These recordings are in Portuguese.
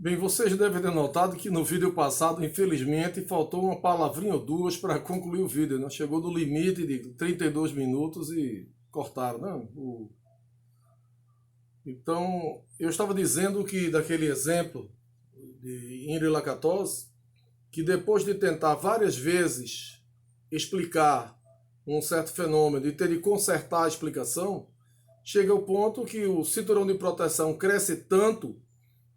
Bem, vocês devem ter notado que no vídeo passado, infelizmente, faltou uma palavrinha ou duas para concluir o vídeo, né? Chegou no limite de 32 minutos e cortaram, né? Então, eu estava dizendo que daquele exemplo de Henri Lacatose, que depois de tentar várias vezes explicar um certo fenômeno e ter de consertar a explicação, chega ao ponto que o cinturão de proteção cresce tanto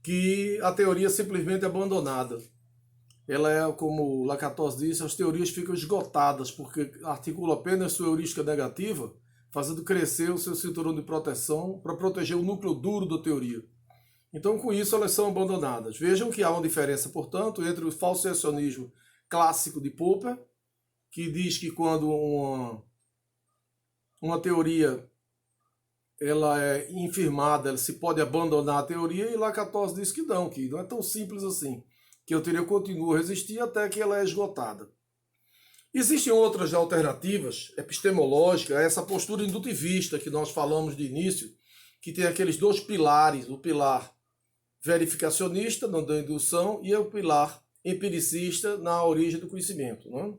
que a teoria é simplesmente abandonada. Ela é, como Lacatose disse, as teorias ficam esgotadas, porque articula apenas sua heurística negativa, fazendo crescer o seu cinturão de proteção para proteger o núcleo duro da teoria. Então, com isso, elas são abandonadas. Vejam que há uma diferença, portanto, entre o falseacionismo clássico de Popper, que diz que quando uma teoria ela é infirmada, ela se pode abandonar a teoria, e Lacatose diz que não é tão simples assim, que a teoria continua a resistir até que ela é esgotada. Existem outras alternativas epistemológicas a essa postura indutivista que nós falamos de início, que tem aqueles dois pilares, o pilar verificacionista, da indução, e o pilar empiricista, na origem do conhecimento. Né?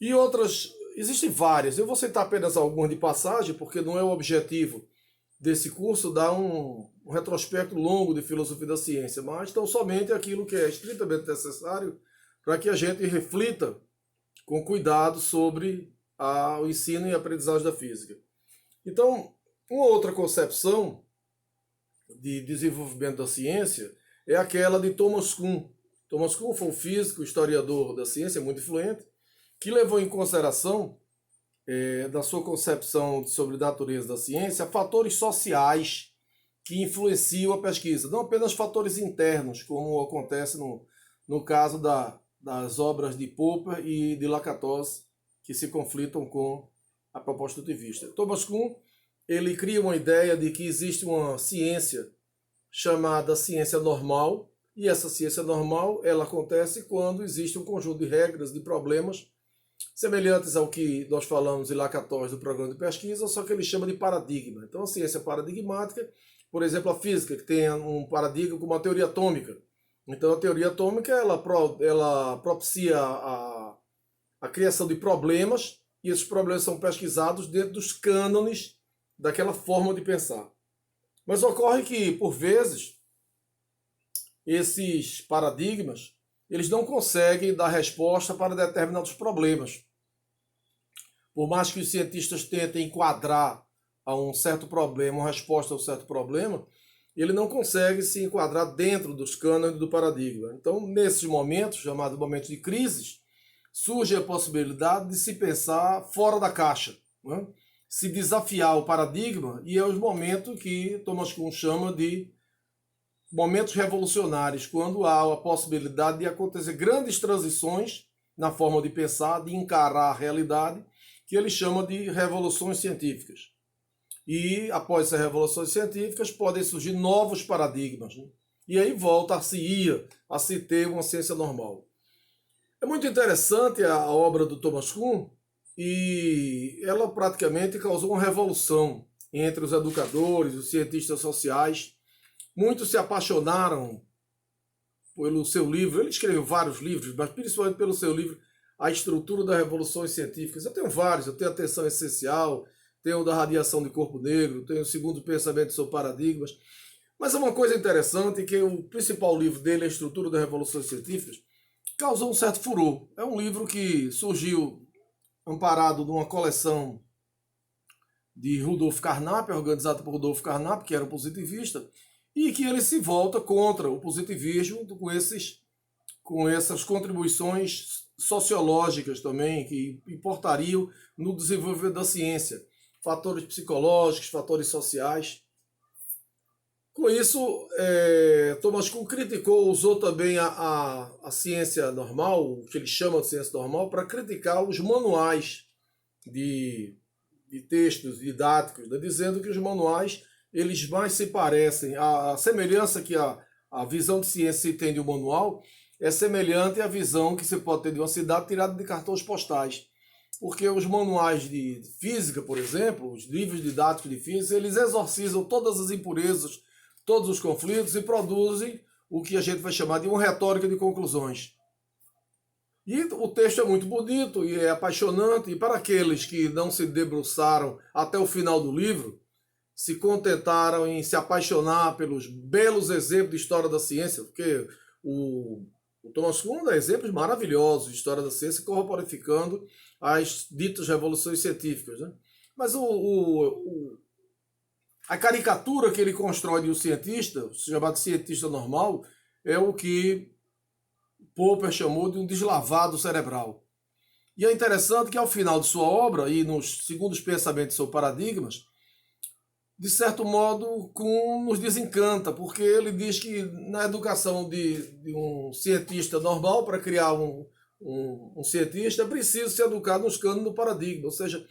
E outras, existem várias, eu vou citar apenas algumas de passagem, porque não é o objetivo desse curso dar um retrospecto longo de filosofia da ciência, mas tão somente aquilo que é estritamente necessário para que a gente reflita com cuidado sobre o ensino e a aprendizagem da física. Então, uma outra concepção de desenvolvimento da ciência é aquela de Thomas Kuhn. Thomas Kuhn foi um físico, historiador da ciência, muito influente, que levou em consideração, da sua concepção sobre a natureza da ciência, fatores sociais que influenciam a pesquisa, não apenas fatores internos, como acontece no caso das obras de Popper e de Lacatose, que se conflitam com a proposta indutivista. Thomas Kuhn, ele cria uma ideia de que existe uma ciência chamada ciência normal, e essa ciência normal ela acontece quando existe um conjunto de regras, de problemas, semelhantes ao que nós falamos em Lacatose do programa de pesquisa, só que ele chama de paradigma. Então a ciência paradigmática, por exemplo, a física, que tem um paradigma como a teoria atômica. Então a teoria atômica ela propicia a criação de problemas, e esses problemas são pesquisados dentro dos cânones daquela forma de pensar. Mas ocorre que, por vezes, esses paradigmas eles não conseguem dar resposta para determinados problemas. Por mais que os cientistas tentem enquadrar a um certo problema, uma resposta a um certo problema, ele não consegue se enquadrar dentro dos cânones do paradigma. Então, nesses momentos, chamados momentos de crises, surge a possibilidade de se pensar fora da caixa, né? Se desafiar o paradigma, e é os momentos que Thomas Kuhn chama de momentos revolucionários, quando há a possibilidade de acontecer grandes transições na forma de pensar, de encarar a realidade, que ele chama de revoluções científicas. E após essas revoluções científicas podem surgir novos paradigmas, né? E aí volta a se ter uma ciência normal. É muito interessante a obra do Thomas Kuhn, e ela praticamente causou uma revolução entre os educadores, os cientistas sociais. Muitos se apaixonaram pelo seu livro. Ele escreveu vários livros, mas principalmente pelo seu livro A Estrutura das Revoluções Científicas. Eu tenho vários, eu tenho A Tensão Essencial, tenho o da Radiação de Corpo Negro, tenho o Segundo Pensamento sobre Paradigmas. Mas é uma coisa interessante que o principal livro dele, A Estrutura das Revoluções Científicas, causou um certo furor. É um livro que surgiu amparado numa coleção de Rudolf Carnap, organizada por Rudolf Carnap, que era um positivista, e que ele se volta contra o positivismo com essas contribuições sociológicas também, que importariam no desenvolvimento da ciência. Fatores psicológicos, fatores sociais. Com isso, Thomas Kuhn usou também a ciência normal, o que ele chama de ciência normal, para criticar os manuais de textos didáticos, né, dizendo que os manuais eles mais se parecem, a semelhança que a visão de ciência se tem de um manual é semelhante à visão que se pode ter de uma cidade tirada de cartões postais. Porque os manuais de física, por exemplo, os livros didáticos de física, eles exorcizam todas as impurezas, todos os conflitos e produzem o que a gente vai chamar de uma retórica de conclusões. E o texto é muito bonito e é apaixonante, e para aqueles que não se debruçaram até o final do livro, se contentaram em se apaixonar pelos belos exemplos de história da ciência, porque o Thomas Kuhn dá exemplos maravilhosos de história da ciência, corporificando as ditas revoluções científicas. Né? Mas a caricatura que ele constrói de um cientista, chamado cientista normal, é o que Popper chamou de um deslavado cerebral. E é interessante que ao final de sua obra, e nos segundos pensamentos sobre paradigmas, de certo modo, Kuhn nos desencanta, porque ele diz que na educação de um cientista normal, para criar um cientista, é preciso se educar nos cânones do paradigma. Ou seja,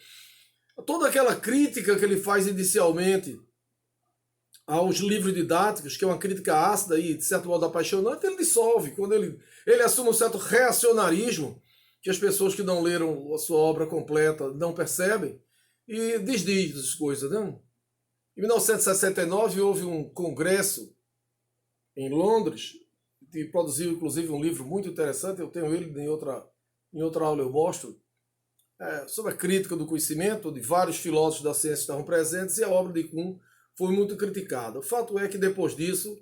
toda aquela crítica que ele faz inicialmente aos livros didáticos, que é uma crítica ácida e, de certo modo, apaixonante, ele dissolve. Quando ele assume um certo reacionarismo, que as pessoas que não leram a sua obra completa não percebem, e desdiz as coisas, né? Em 1969 houve um congresso em Londres, que produziu inclusive um livro muito interessante, eu tenho ele em outra aula eu mostro, sobre a crítica do conhecimento, de vários filósofos da ciência estavam presentes, e a obra de Kuhn foi muito criticada. O fato é que depois disso,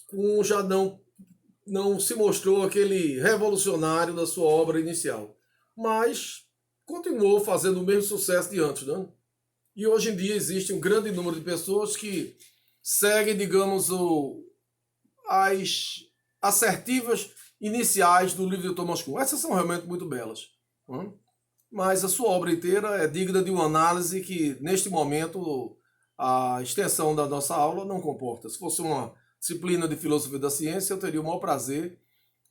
Kuhn já não se mostrou aquele revolucionário da sua obra inicial, mas continuou fazendo o mesmo sucesso de antes, né? E hoje em dia existe um grande número de pessoas que seguem, digamos, as assertivas iniciais do livro de Thomas Kuhn. Essas são realmente muito belas. Né? Mas a sua obra inteira é digna de uma análise que, neste momento, a extensão da nossa aula não comporta. Se fosse uma disciplina de filosofia da ciência, eu teria o maior prazer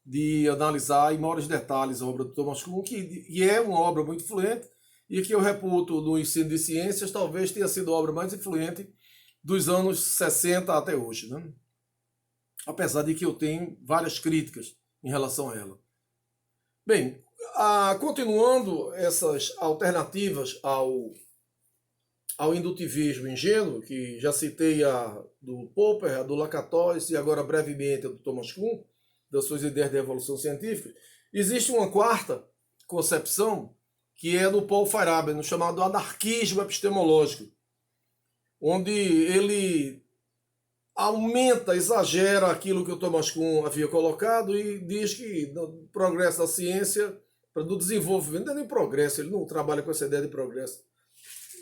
de analisar em maiores detalhes a obra de Thomas Kuhn, que é uma obra muito influente, e que eu reputo no ensino de ciências, talvez tenha sido a obra mais influente dos anos 60 até hoje. Né? Apesar de que eu tenho várias críticas em relação a ela. Bem, continuando essas alternativas ao indutivismo ingênuo, que já citei a do Popper, a do Lakatos e agora brevemente a do Thomas Kuhn, das suas ideias de evolução científica, existe uma quarta concepção que é do Paul Feyerabend, chamado anarquismo epistemológico, onde ele aumenta, exagera aquilo que o Thomas Kuhn havia colocado e diz que no progresso da ciência, do desenvolvimento, não é nem progresso, ele não trabalha com essa ideia de progresso.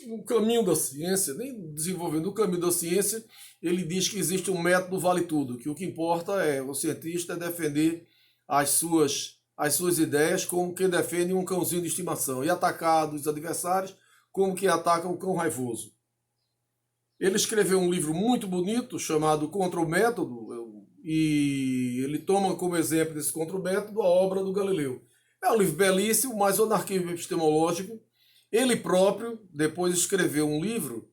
No caminho da ciência, nem desenvolvendo o caminho da ciência, ele diz que existe um método vale tudo, que o que importa é o cientista defender as suas ideias como quem defende um cãozinho de estimação e atacar os adversários como quem ataca um cão raivoso. Ele escreveu um livro muito bonito chamado Contra o Método, e ele toma como exemplo desse Contra o Método a obra do Galileu. É um livro belíssimo, mas o anarquismo epistemológico, ele próprio depois escreveu um livro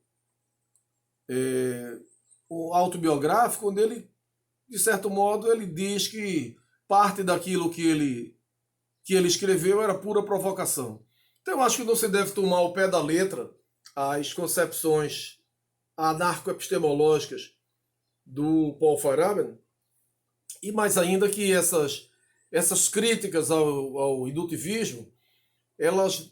autobiográfico, onde ele, de certo modo, ele diz que parte daquilo que ele escreveu era pura provocação. Então eu acho que não se deve tomar ao pé da letra as concepções anarco-epistemológicas do Paul Feyerabend, e mais ainda que essas críticas ao indutivismo, elas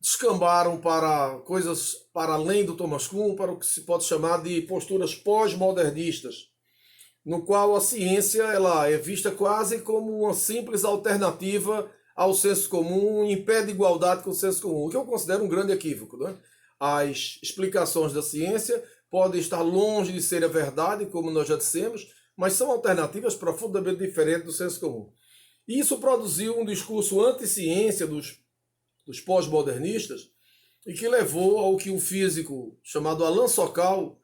descambaram para coisas para além do Thomas Kuhn, para o que se pode chamar de posturas pós-modernistas, no qual a ciência ela é vista quase como uma simples alternativa ao senso comum, em pé de igualdade com o senso comum, o que eu considero um grande equívoco. Né? As explicações da ciência podem estar longe de ser a verdade, como nós já dissemos, mas são alternativas profundamente diferentes do senso comum. E isso produziu um discurso anti-ciência dos pós-modernistas, e que levou ao que um físico chamado Alan Sokal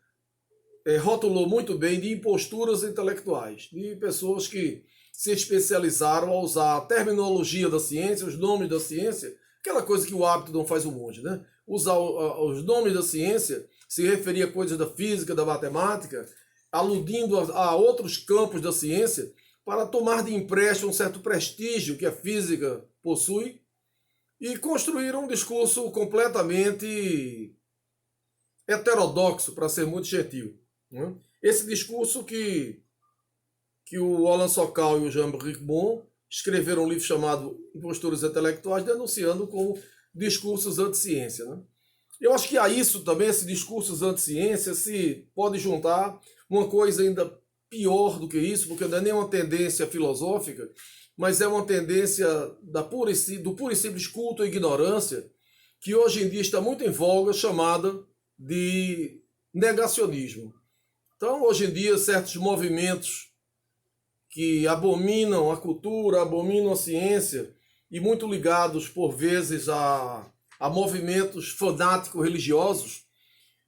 rotulou muito bem de imposturas intelectuais, de pessoas que se especializaram a usar a terminologia da ciência, os nomes da ciência, aquela coisa que o hábito não faz o monge, né? Usar os nomes da ciência, se referir a coisas da física, da matemática, aludindo a outros campos da ciência, para tomar de empréstimo um certo prestígio que a física possui, e construíram um discurso completamente heterodoxo, para ser muito gentil. Né? Esse discurso que que o Alan Sokal e o Jean-Henri Bon escreveram um livro chamado Imposturas Intelectuais, denunciando como discursos anti-ciência, né? Eu acho que a isso também, esse discursos anti-ciência, se pode juntar uma coisa ainda pior do que isso, porque não é nem uma tendência filosófica, mas é uma tendência do puro e simples culto à ignorância, que hoje em dia está muito em voga, chamada de negacionismo. Então, hoje em dia, certos movimentos que abominam a cultura, abominam a ciência, e muito ligados, por vezes, a movimentos fanáticos religiosos,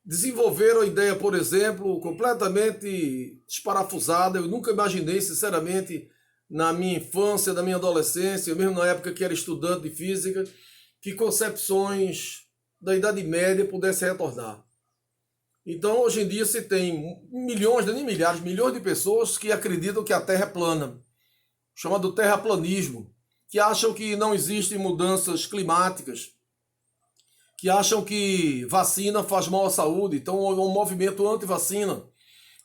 desenvolveram a ideia, por exemplo, completamente desparafusada. Eu nunca imaginei, sinceramente, na minha infância, na minha adolescência, mesmo na época que era estudante de física, que concepções da Idade Média pudessem retornar. Então, hoje em dia, se tem milhões, nem milhares, milhões de pessoas que acreditam que a Terra é plana, chamado terraplanismo, que acham que não existem mudanças climáticas, que acham que vacina faz mal à saúde. Então, é um movimento anti-vacina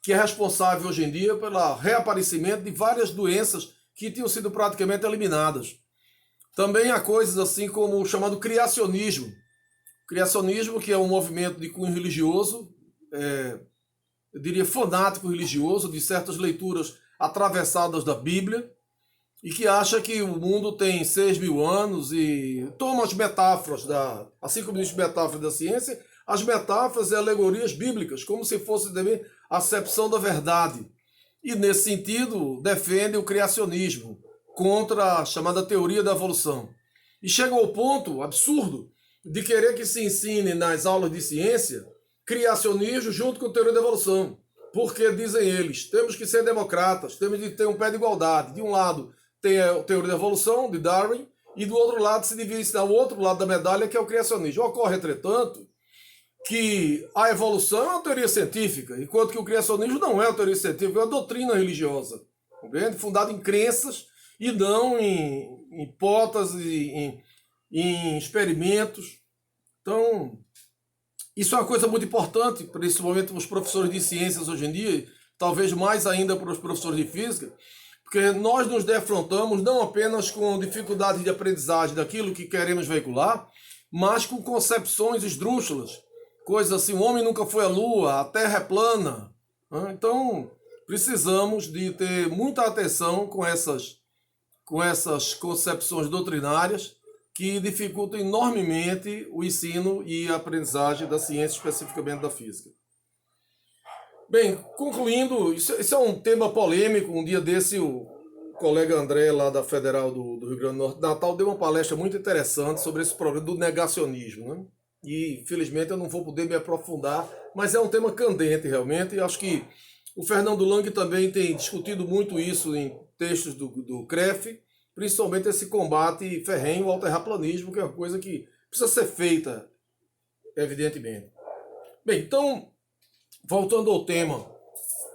que é responsável hoje em dia pelo reaparecimento de várias doenças que tinham sido praticamente eliminadas. Também há coisas assim como o chamado criacionismo. Criacionismo, que é um movimento de cunho religioso, eu diria fanático religioso, de certas leituras atravessadas da Bíblia, e que acha que o mundo tem 6.000 anos e toma as metáforas, assim como diz metáforas da ciência, as metáforas e alegorias bíblicas, como se fosse também a acepção da verdade. E, nesse sentido, defende o criacionismo contra a chamada teoria da evolução. E chega ao ponto absurdo de querer que se ensine nas aulas de ciência criacionismo junto com teoria da evolução. Porque, dizem eles, temos que ser democratas, temos que ter um pé de igualdade. De um lado tem a teoria da evolução, de Darwin, e do outro lado se devia ensinar o outro lado da medalha, que é o criacionismo. Ocorre, entretanto, que a evolução é uma teoria científica, enquanto que o criacionismo não é uma teoria científica, é uma doutrina religiosa, compreende? Fundada em crenças e não em hipóteses, em experimentos. Então, isso é uma coisa muito importante, principalmente para os professores de ciências hoje em dia, talvez mais ainda para os professores de física, porque nós nos defrontamos não apenas com dificuldades de aprendizagem daquilo que queremos veicular, mas com concepções esdrúxulas. Coisas assim, o homem nunca foi à Lua, a Terra é plana. Então, precisamos de ter muita atenção com essas concepções doutrinárias que dificultam enormemente o ensino e a aprendizagem da ciência, especificamente da física. Bem, concluindo, isso é um tema polêmico. Um dia desse, o colega André, lá da Federal do Rio Grande do Norte, Natal, deu uma palestra muito interessante sobre esse problema do negacionismo, né? E, infelizmente, eu não vou poder me aprofundar, mas é um tema candente, realmente, e acho que o Fernando Lang também tem discutido muito isso em textos do CREF, principalmente esse combate ferrenho ao terraplanismo, que é uma coisa que precisa ser feita, evidentemente. Bem, então, voltando ao tema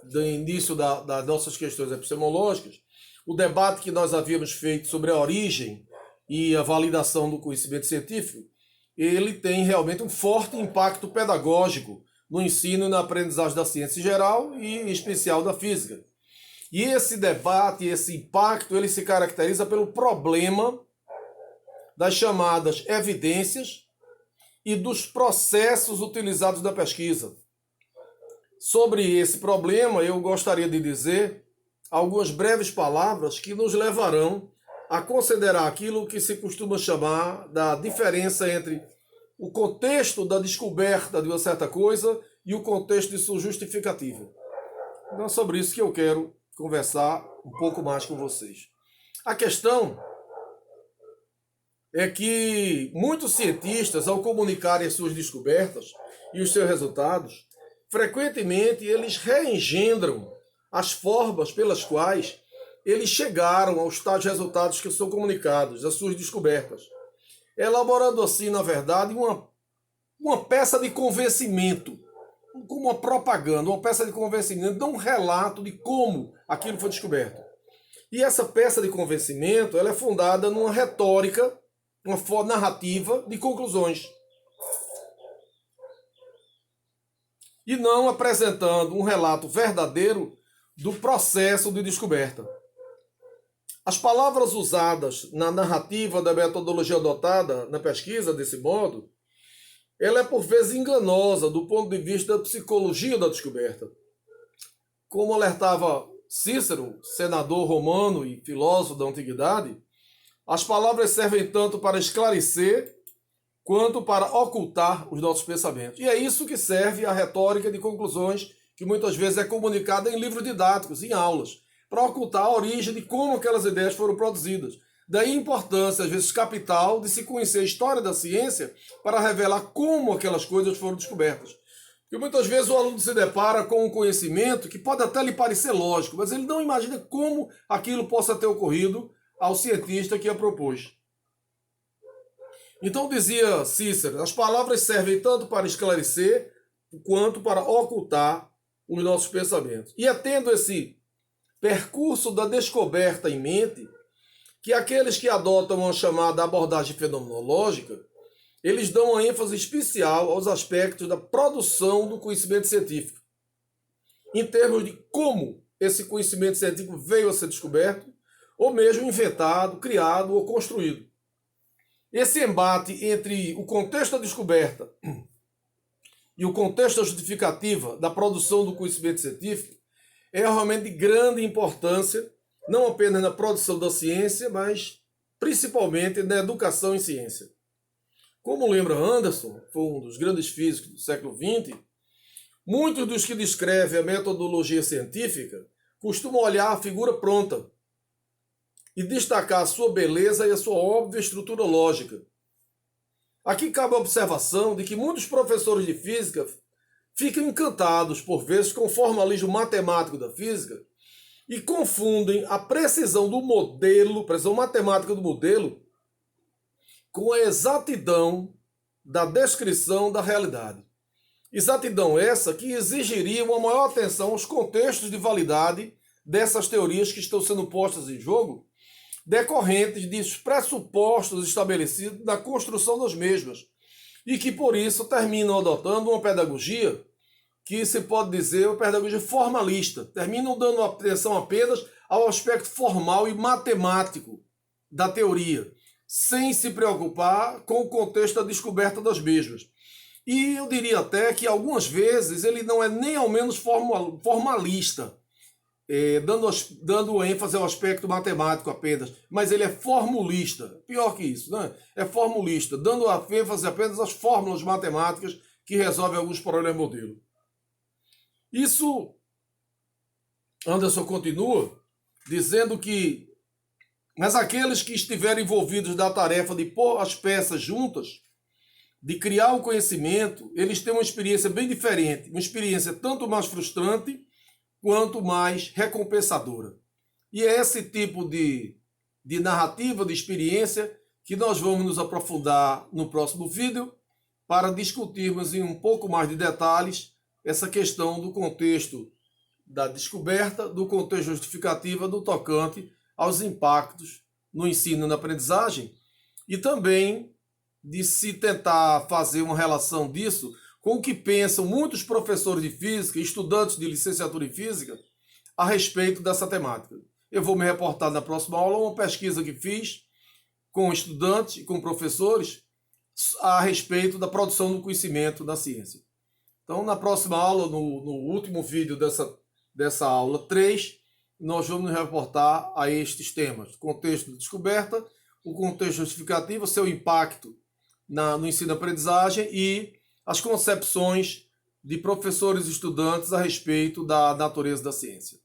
do início das nossas questões epistemológicas, o debate que nós havíamos feito sobre a origem e a validação do conhecimento científico, ele tem realmente um forte impacto pedagógico no ensino e na aprendizagem da ciência em geral e em especial da física. E esse debate, esse impacto, ele se caracteriza pelo problema das chamadas evidências e dos processos utilizados na pesquisa. Sobre esse problema, eu gostaria de dizer algumas breves palavras que nos levarão a considerar aquilo que se costuma chamar da diferença entre o contexto da descoberta de uma certa coisa e o contexto de sua justificativa. Então é sobre isso que eu quero conversar um pouco mais com vocês. A questão é que muitos cientistas, ao comunicarem as suas descobertas e os seus resultados, frequentemente eles reengendram as formas pelas quais eles chegaram aos tais resultados que são comunicados, as suas descobertas, elaborando assim, na verdade, uma peça de convencimento, como uma propaganda, uma peça de convencimento, não um relato de como aquilo foi descoberto. E essa peça de convencimento, ela é fundada numa retórica, uma forma narrativa de conclusões. E não apresentando um relato verdadeiro do processo de descoberta. As palavras usadas na narrativa da metodologia adotada na pesquisa, desse modo, ela é por vezes enganosa do ponto de vista da psicologia da descoberta. Como alertava Cícero, senador romano e filósofo da antiguidade, as palavras servem tanto para esclarecer quanto para ocultar os nossos pensamentos. E é isso que serve a retórica de conclusões, que muitas vezes é comunicada em livros didáticos, em aulas, para ocultar a origem de como aquelas ideias foram produzidas. Daí a importância, às vezes capital, de se conhecer a história da ciência para revelar como aquelas coisas foram descobertas. Porque muitas vezes o aluno se depara com um conhecimento que pode até lhe parecer lógico, mas ele não imagina como aquilo possa ter ocorrido ao cientista que a propôs. Então dizia Cícero, as palavras servem tanto para esclarecer quanto para ocultar os nossos pensamentos. E é tendo esse percurso da descoberta em mente que aqueles que adotam a chamada abordagem fenomenológica, eles dão uma ênfase especial aos aspectos da produção do conhecimento científico, em termos de como esse conhecimento científico veio a ser descoberto, ou mesmo inventado, criado ou construído. Esse embate entre o contexto da descoberta e o contexto da justificativa da produção do conhecimento científico é realmente de grande importância, não apenas na produção da ciência, mas principalmente na educação em ciência. Como lembra Anderson, foi um dos grandes físicos do século XX, muitos dos que descrevem a metodologia científica costumam olhar a figura pronta e destacar a sua beleza e a sua óbvia estrutura lógica. Aqui cabe a observação de que muitos professores de física ficam encantados, por vezes, com o formalismo matemático da física e confundem a precisão do modelo, precisão matemática do modelo, com a exatidão da descrição da realidade. Exatidão essa que exigiria uma maior atenção aos contextos de validade dessas teorias que estão sendo postas em jogo, decorrentes dos pressupostos estabelecidos na construção das mesmas, e que por isso terminam adotando uma pedagogia que se pode dizer uma pedagogia formalista, terminam dando atenção apenas ao aspecto formal e matemático da teoria, sem se preocupar com o contexto da descoberta das mesmas. E eu diria até que algumas vezes ele não é nem ao menos formalista, dando ênfase ao aspecto matemático apenas, mas ele é formulista, pior que isso, né? É formulista, dando ênfase apenas às fórmulas matemáticas que resolvem alguns problemas modelo. Isso, Anderson continua, dizendo que, mas aqueles que estiverem envolvidos na tarefa de pôr as peças juntas, de criar o conhecimento, eles têm uma experiência bem diferente, uma experiência tanto mais frustrante quanto mais recompensadora. E é esse tipo de narrativa, de experiência, que nós vamos nos aprofundar no próximo vídeo para discutirmos em um pouco mais de detalhes essa questão do contexto da descoberta, do contexto justificativa do tocante aos impactos no ensino e na aprendizagem e também de se tentar fazer uma relação disso com o que pensam muitos professores de física e estudantes de licenciatura em física a respeito dessa temática. Eu vou me reportar na próxima aula uma pesquisa que fiz com estudantes e com professores a respeito da produção do conhecimento da ciência. Então, na próxima aula, no último vídeo dessa aula 3, nós vamos nos reportar a estes temas: contexto de descoberta, o contexto justificativo, seu impacto no ensino e aprendizagem e as concepções de professores e estudantes a respeito da natureza da ciência.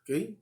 Ok?